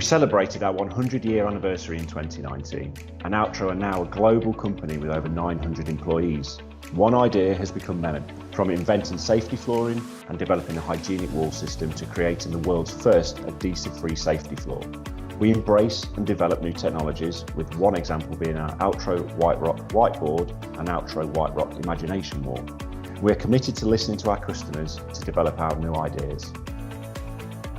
celebrated our 100-year anniversary in 2019, and Altro are now a global company with over 900 employees. One idea has become many, from inventing safety flooring and developing a hygienic wall system to creating the world's first adhesive-free safety floor. We embrace and develop new technologies, with one example being our Altro White Rock whiteboard and Altro White Rock Imagination Wall. We're committed to listening to our customers to develop our new ideas.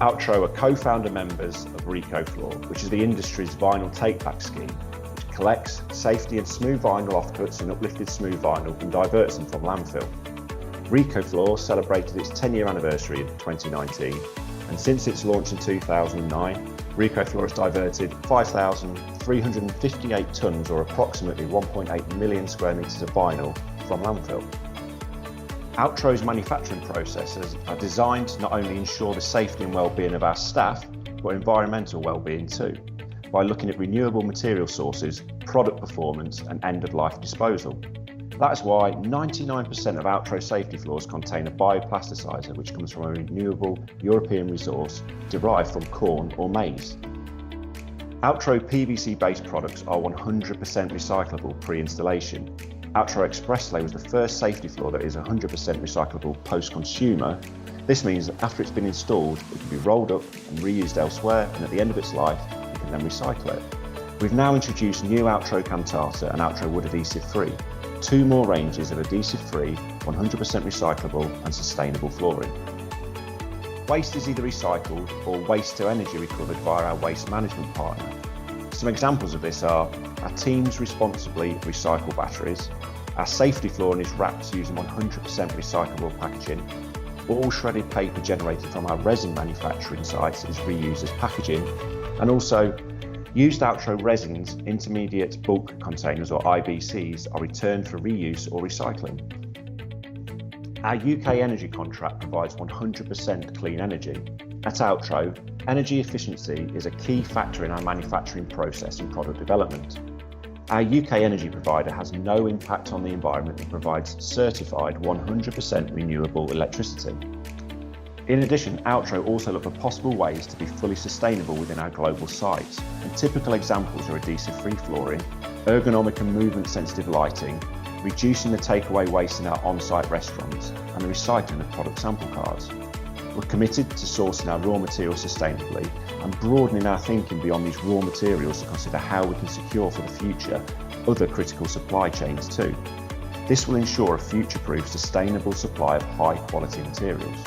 Altro are co-founder members of RecoFloor, which is the industry's vinyl take-back scheme, which collects safety and smooth vinyl offcuts and uplifted smooth vinyl and diverts them from landfill. RecoFloor celebrated its 10-year anniversary in 2019, and since its launch in 2009, RecoFloor has diverted 5,358 tonnes, or approximately 1.8 million square metres of vinyl from landfill. Altro's manufacturing processes are designed to not only ensure the safety and well-being of our staff, but environmental well-being too, by looking at renewable material sources, product performance and end-of-life disposal. That is why 99% of Altro safety floors contain a bioplasticizer, which comes from a renewable European resource derived from corn or maize. Altro PVC-based products are 100% recyclable pre-installation. Altro Expresslay was the first safety floor that is 100% recyclable post-consumer. This means that after it's been installed, it can be rolled up and reused elsewhere, and at the end of its life, you can then recycle it. We've now introduced new Altro Cantata and Altro Wood Adhesive Free, two more ranges of adhesive-free, 100% recyclable and sustainable flooring. Waste is either recycled or waste to energy recovered via our waste management partner. Some examples of this are our teams responsibly recycle batteries, our safety flooring is wrapped using 100% recyclable packaging, all shredded paper generated from our resin manufacturing sites is reused as packaging, and also used Altro resins, intermediate bulk containers or IBCs, are returned for reuse or recycling. Our UK energy contract provides 100% clean energy. At Altro, energy efficiency is a key factor in our manufacturing process and product development. Our UK energy provider has no impact on the environment and provides certified 100% renewable electricity. In addition, Altro also look for possible ways to be fully sustainable within our global sites, and typical examples are adhesive-free flooring, ergonomic and movement-sensitive lighting, reducing the takeaway waste in our on-site restaurants, and the recycling of product sample cards. We're committed to sourcing our raw materials sustainably and broadening our thinking beyond these raw materials to consider how we can secure for the future other critical supply chains too. This will ensure a future-proof, sustainable supply of high-quality materials.